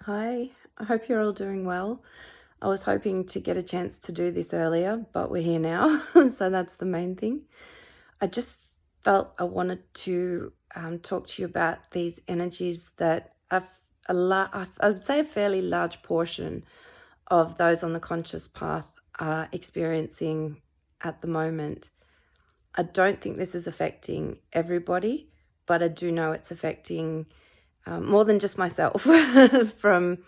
Hi, I hope you're all doing well. I was hoping to get a chance to do this earlier, but we're here now, so that's the main thing. I just felt I wanted to talk to you about these energies that I would say a fairly large portion of those on the conscious path are experiencing at the moment. I don't think this is affecting everybody, but I do know it's affecting more than just myself from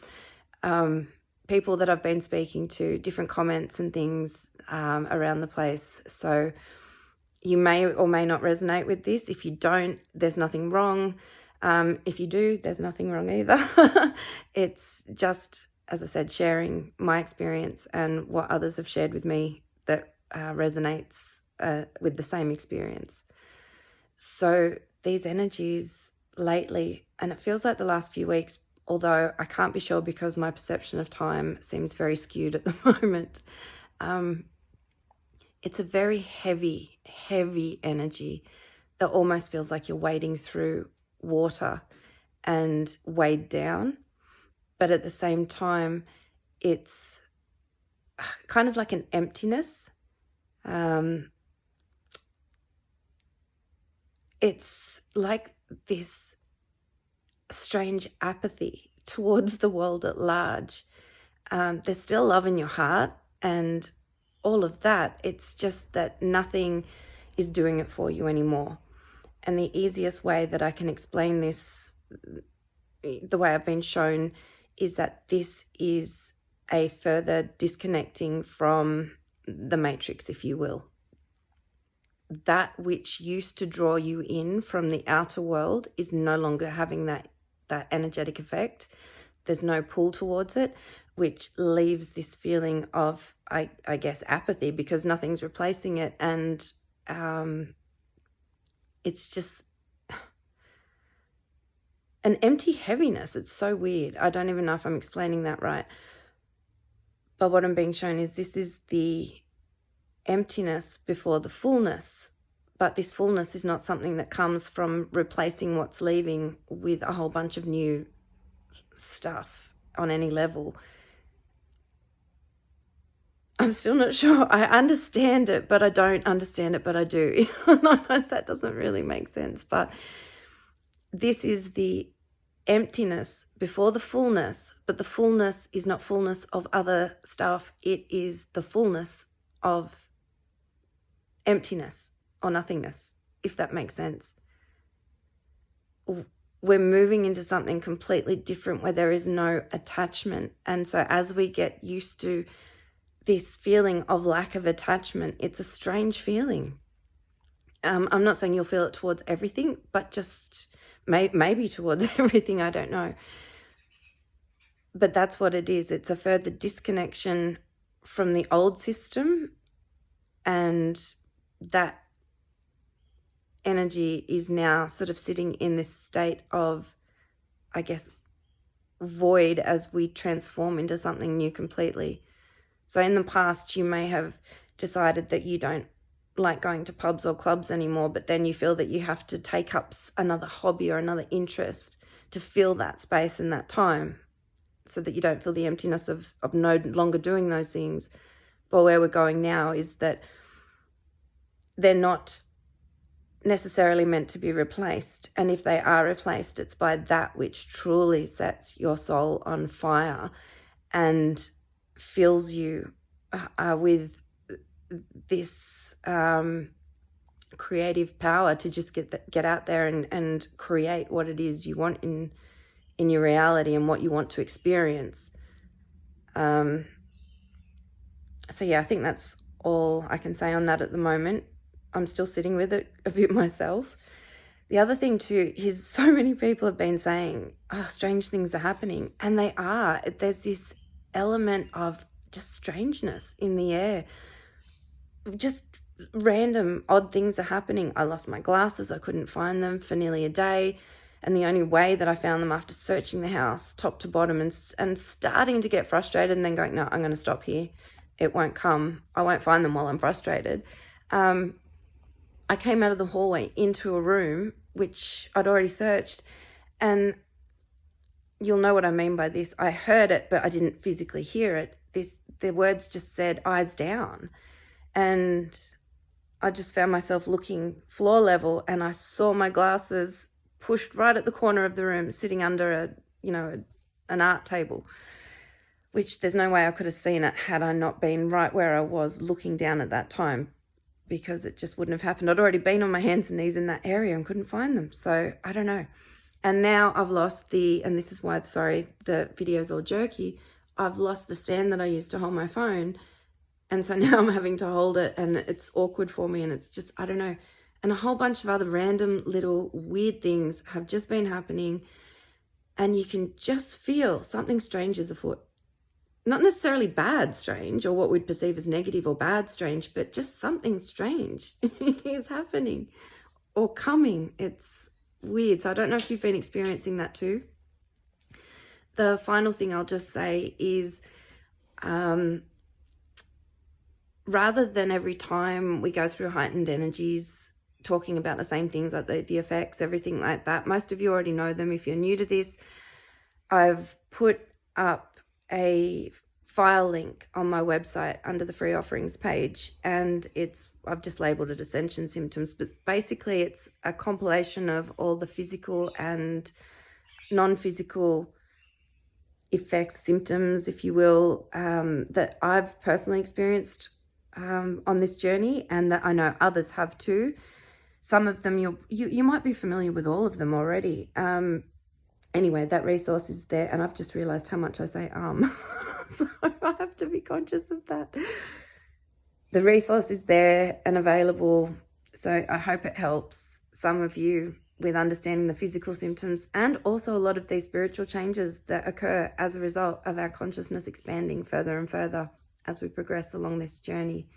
people that I've been speaking to, different comments and things around the place. So you may or may not resonate with this. If you don't, there's nothing wrong. If you do, there's nothing wrong either. It's just, as I said, sharing my experience and what others have shared with me that resonates with the same experience. So these energies lately, and it feels like the last few weeks, although I can't be sure because my perception of time seems very skewed at the moment. It's a very heavy, heavy energy that almost feels like you're wading through water and weighed down. But at the same time, it's kind of like an emptiness. It's like this strange apathy towards the world at large. There's still love in your heart and all of that. It's just that nothing is doing it for you anymore. And the easiest way that I can explain this, the way I've been shown, is that this is a further disconnecting from the matrix, if you will. That which used to draw you in from the outer world is no longer having that energetic effect. There's no pull towards it, which leaves this feeling of, I guess, apathy because nothing's replacing it. And it's just an empty heaviness. It's so weird. I don't even know if I'm explaining that right. But what I'm being shown is this is the emptiness before the fullness. But this fullness is not something that comes from replacing what's leaving with a whole bunch of new stuff on any level. I'm still not sure. I understand it, but I don't understand it, but I do. That doesn't really make sense. But this is the emptiness before the fullness, but the fullness is not fullness of other stuff. It is the fullness of emptiness or nothingness, if that makes sense. We're moving into something completely different where there is no attachment. And so as we get used to this feeling of lack of attachment, it's a strange feeling. I'm not saying you'll feel it towards everything, but just maybe towards everything, I don't know. But that's what it is. It's a further disconnection from the old system, and that energy is now sort of sitting in this state of, I guess, void as we transform into something new completely. So in the past, you may have decided that you don't like going to pubs or clubs anymore, but then you feel that you have to take up another hobby or another interest to fill that space and that time so that you don't feel the emptiness of no longer doing those things. But where we're going now is that they're not necessarily meant to be replaced. And if they are replaced, it's by that which truly sets your soul on fire and fills you with this creative power to just get out there and create what it is you want in your reality and what you want to experience. So yeah, I think that's all I can say on that at the moment. I'm still sitting with it a bit myself. The other thing too is so many people have been saying, oh, strange things are happening. And they are. There's this element of just strangeness in the air. Just random odd things are happening. I lost my glasses. I couldn't find them for nearly a day. And the only way that I found them after searching the house top to bottom and starting to get frustrated and then going, no, I'm going to stop here. It won't come. I won't find them while I'm frustrated. I came out of the hallway into a room which I'd already searched, and you'll know what I mean by this. I heard it, but I didn't physically hear it. The words just said eyes down. And I just found myself looking floor level, and I saw my glasses pushed right at the corner of the room, sitting under an art table, which there's no way I could have seen it had I not been right where I was looking down at that time, because it just wouldn't have happened. I'd already been on my hands and knees in that area and couldn't find them. So I don't know. And now I've lost and this is why, sorry, the video's all jerky. I've lost the stand that I used to hold my phone. And so now I'm having to hold it, and it's awkward for me, and it's just, I don't know. And a whole bunch of other random little weird things have just been happening, and you can just feel something strange is afoot. Not necessarily bad strange, or what we'd perceive as negative or bad strange, but just something strange is happening or coming. It's weird. So I don't know if you've been experiencing that too. The final thing I'll just say is, rather than every time we go through heightened energies talking about the same things, like the effects, everything like that, most of you already know them. If you're new to this, I've put up a file link on my website under the free offerings page, and I've just labeled it Ascension Symptoms, but basically it's a compilation of all the physical and non-physical effects, symptoms, if you will, that I've personally experienced on this journey, and that I know others have too. Some of them you might be familiar with all of them already. Anyway, that resource is there, and I've just realized how much I say so I have to be conscious of that. The resource is there and available, so I hope it helps some of you with understanding the physical symptoms, and also a lot of these spiritual changes that occur as a result of our consciousness expanding further and further as we progress along this journey.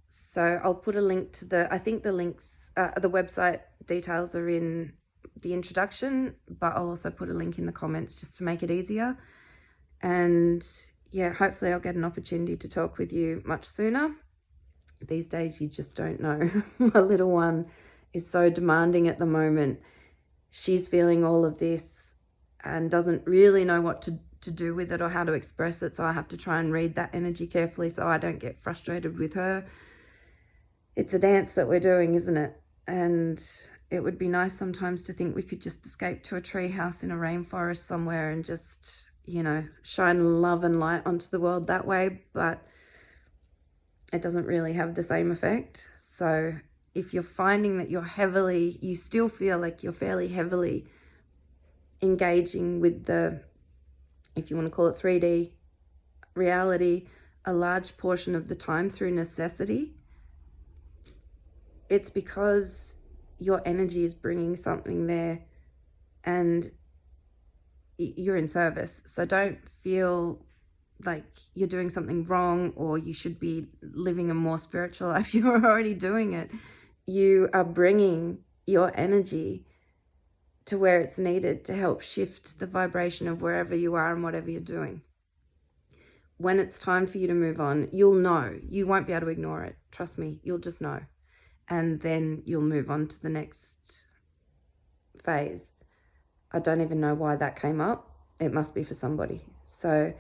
So I'll put a link to the website details are in the introduction, but I'll also put a link in the comments just to make it easier. And yeah, hopefully I'll get an opportunity to talk with you much sooner. These days you just don't know. My little one is so demanding at the moment. She's feeling all of this and doesn't really know what to do with it or how to express it. So I have to try and read that energy carefully so I don't get frustrated with her. It's a dance that we're doing, isn't it? And it would be nice sometimes to think we could just escape to a tree house in a rainforest somewhere and just, shine love and light onto the world that way. But it doesn't really have the same effect. So if you're finding that you still feel like you're fairly heavily engaging with if you want to call it 3D reality, a large portion of the time through necessity, it's because your energy is bringing something there and you're in service. So don't feel like you're doing something wrong or you should be living a more spiritual life. You're already doing it. You are bringing your energy to where it's needed to help shift the vibration of wherever you are and whatever you're doing. When it's time for you to move on, you'll know. You won't be able to ignore it. Trust me, you'll just know. And then you'll move on to the next phase. I don't even know why that came up. It must be for somebody. So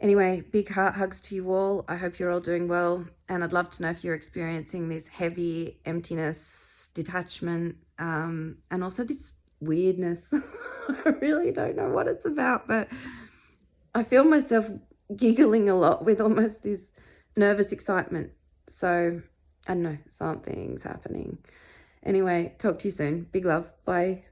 anyway, big heart hugs to you all. I hope you're all doing well. And I'd love to know if you're experiencing this heavy emptiness, detachment, and also this weirdness. I really don't know what it's about, but I feel myself giggling a lot with almost this nervous excitement. So I don't know, something's happening. Anyway, talk to you soon. Big love. Bye.